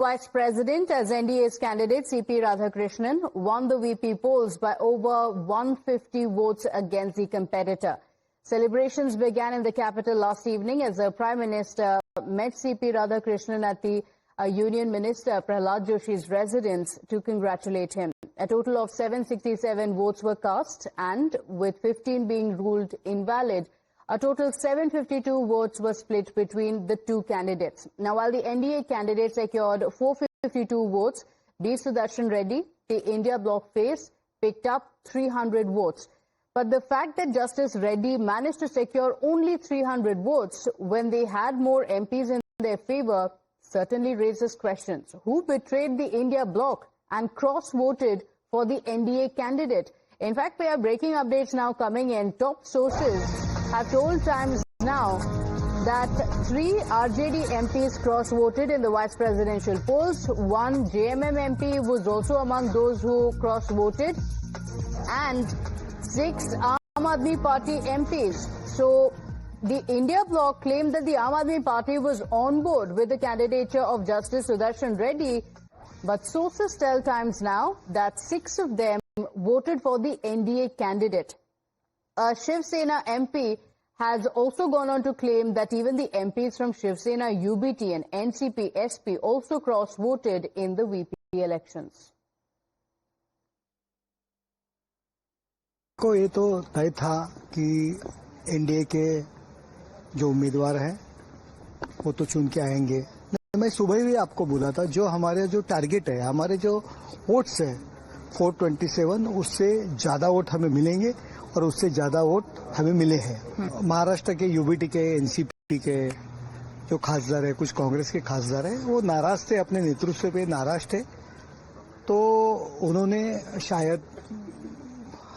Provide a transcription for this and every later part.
Vice President as NDA's candidate CP Radhakrishnan won the VP polls by over 150 votes against the competitor. Celebrations began in the capital last evening as the Prime Minister met CP Radhakrishnan at the Union Minister Prahlad Joshi's residence to congratulate him. A total of 767 votes were cast, and with 15 being ruled invalid, a total 752 votes were split between the two candidates. Now, while the NDA candidate secured 452 votes, D. Sudarshan Reddy, the India bloc face, picked up 300 votes. But the fact that Justice Reddy managed to secure only 300 votes when they had more MPs in their favor certainly raises questions. Who betrayed the India bloc and cross-voted for the NDA candidate? In fact, we have breaking updates now coming in. Top sources have told Times Now that 3 RJD MPs cross-voted in the vice presidential polls. One JMM MP was also among those who cross-voted, and 6 Aam Aadmi Party MPs. So the India bloc claimed that the Aam Aadmi Party was on board with the candidature of Justice Sudarshan Reddy, but sources tell Times Now that 6 of them voted for the NDA candidate. A Shiv Sena MP has also gone on to claim that even the MPs from Shiv Sena, UBT and NCP SP also cross-voted in the VP elections. को ये तो तय था कि NDA के जो उम्मीदवार हैं वो तो चुन के आएंगे। मैं सुबह भी आपको बोला था, जो हमारे जो टारगेट है, हमारे जो वोट्स है 427, उससे ज्यादा वोट हमें मिलेंगे और उससे ज्यादा वोट हमें मिले हैं। महाराष्ट्र के यूबीटी के, एनसीपी के जो खासदार है, कुछ कांग्रेस के खासदार है, वो नाराज थे, अपने नेतृत्व पे नाराज थे, तो उन्होंने शायद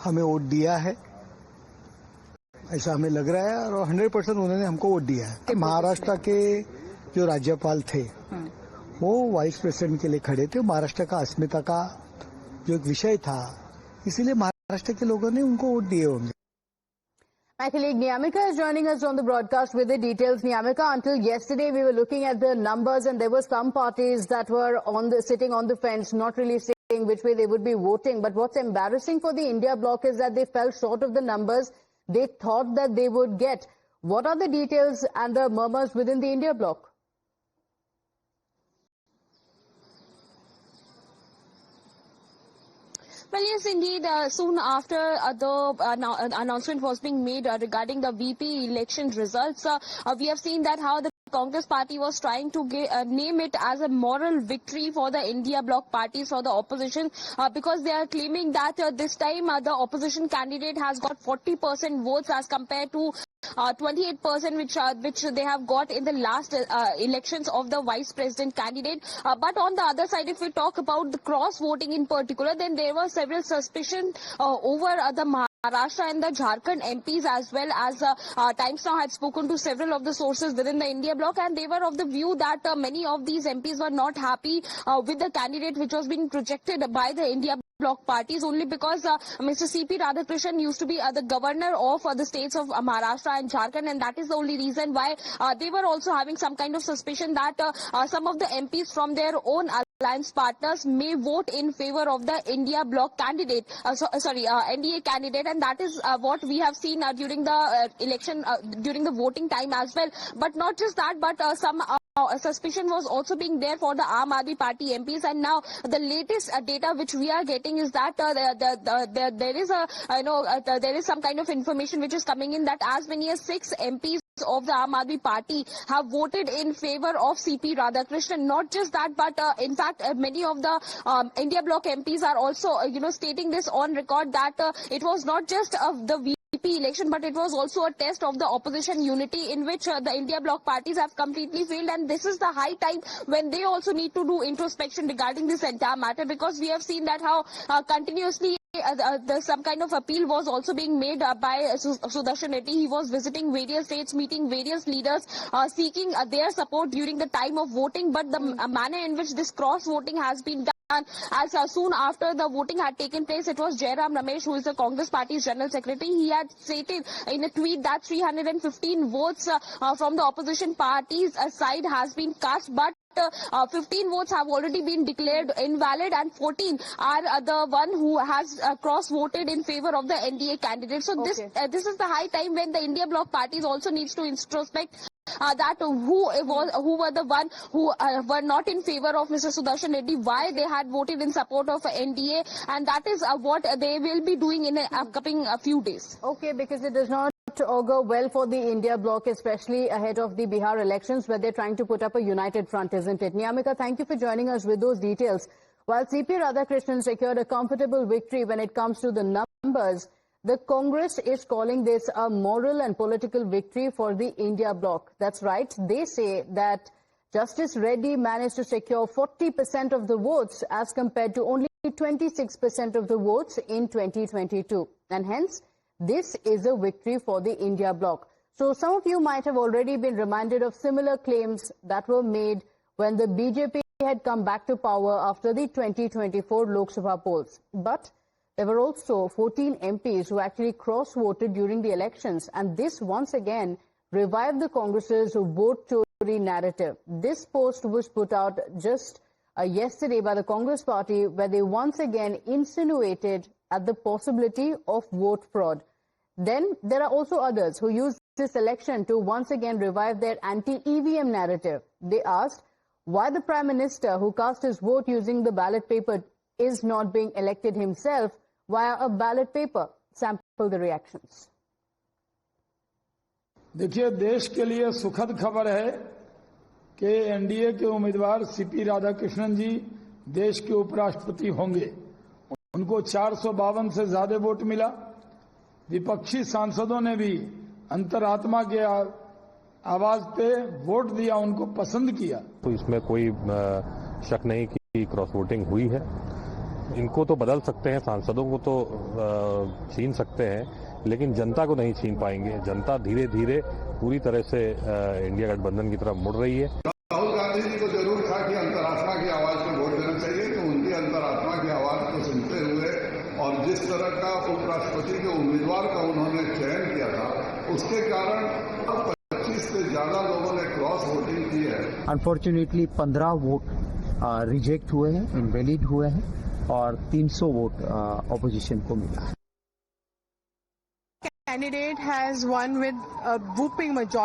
हमें वोट दिया है, ऐसा हमें लग रहा है, और 100% उन्होंने हमको वोट दिया है। महाराष्ट्र के जो राज्यपाल थे वो वाइस प्रेसिडेंट के लिए खड़े थे। महाराष्ट्र का अस्मिता का जो एक विषय था, इसीलिए महाराष्ट्र के लोगों ने उनको वोट दिए होंगे। My colleague Niyamika is joining us on the broadcast with the details. Niyamika, until yesterday we were looking at the numbers and there were some parties that were sitting on the fence, not really saying which way they would be voting. But what's embarrassing for the India bloc is that they fell short of the numbers they thought that they would get. What are the details and the murmurs within the India bloc? Well, yes, indeed. Soon after the announcement was being made regarding the VP election results, we have seen that how the Congress party was trying to name it as a moral victory for the India bloc parties, for the opposition, because they are claiming that this time the opposition candidate has got 40% votes as compared to 28% which they have got in the last elections of the vice president candidate. But on the other side, if we talk about the cross voting in particular, then there were several suspicions over the Maharashtra and the Jharkhand MPs, as well as Times Now had spoken to several of the sources within the India bloc, and they were of the view that many of these MPs were not happy with the candidate which was being projected by the India bloc parties, only because Mr. CP Radhakrishnan used to be the governor of the states of Maharashtra and Jharkhand, and that is the only reason why they were also having some kind of suspicion that some of the MPs from their own alliance partners may vote in favor of the India bloc candidate, NDA candidate, and that is what we have seen during the election, during the voting time as well. But not just that, but some suspicion was also being there for the Aam Aadmi Party MPs, and now the latest data which we are getting is that there is some kind of information which is coming in that as many as 6 MPs of the Aam Aadmi Party have voted in favor of CP Radhakrishnan. Not just that, but in fact many of the India bloc MPs are also stating this on record that it was not just the VP election, but it was also a test of the opposition unity, in which the India bloc parties have completely failed, and this is the high time when they also need to do introspection regarding this entire matter, because we have seen that how continuously some kind of appeal was also being made by Sudarshan Reddy. He was visiting various states, meeting various leaders, seeking their support during the time of voting, but the manner in which this cross-voting has been done, as soon after the voting had taken place, it was Jairam Ramesh, who is the Congress Party's General Secretary. He had stated in a tweet that 315 votes from the opposition party's side has been cast, but 15 votes have already been declared invalid and 14 are the one who has cross-voted in favor of the NDA candidate. So this is the high time when the India Bloc parties also needs to introspect that who were the one who were not in favor of Mr. Sudarshan Reddy, why they had voted in support of NDA, and that is what they will be doing in the upcoming few days. Okay, because it does not augur well for the India Bloc, especially ahead of the Bihar elections, where they're trying to put up a united front, isn't it? Niyamika, thank you for joining us with those details. While CP Radhakrishnan secured a comfortable victory when it comes to the numbers, the Congress is calling this a moral and political victory for the India Bloc. That's right. They say that Justice Reddy managed to secure 40% of the votes as compared to only 26% of the votes in 2022. And hence, this is a victory for the India Bloc. So some of you might have already been reminded of similar claims that were made when the BJP had come back to power after the 2024 Lok Sabha polls. But there were also 14 MPs who actually cross-voted during the elections, and this once again revived the Congress's vote Chori narrative. This post was put out just yesterday by the Congress party, where they once again insinuated at the possibility of vote fraud. Then there are also others who used this election to once again revive their anti-EVM narrative. They asked why the Prime Minister, who cast his vote using the ballot paper, is not being elected himself via a ballot paper. Sample the reactions. देखिए, देश के लिए सुखद खबर है कि NDA के उम्मीदवार सीपी राधाकृष्णन जी देश के उपराष्ट्रपति होंगे। उनको 452 से ज्यादा वोट मिला। विपक्षी सांसदों ने भी अंतरात्मा के आवाज पे वोट दिया, उनको पसंद किया। तो इसमें कोई शक नहीं कि क्रॉस वोटिंग हुई है। इनको तो बदल सकते हैं, सांसदों को तो छीन सकते हैं, लेकिन जनता को नहीं छीन पाएंगे। जनता धीरे धीरे पूरी तरह से इंडिया गठबंधन की तरफ मुड़ रही है। राहुल गांधी जी को जरूर था कि अंतरात्मा की आवाज को वोट देना चाहिए, तो उनकी अंतरात्मा की आवाज को सुनते हुए और जिस तरह का उपराष्ट्रपति के उम्मीदवार का उन्होंने चयन किया था, उसके कारण 25 से ज्यादा लोगों ने क्रॉस वोटिंग की है। अनफॉर्चुनेटली 15 वोट रिजेक्ट हुए हैं, इनवैलिड हुए हैं और 300 वोट ऑपोजिशन को मिला है। Candidate has won with a whooping majority.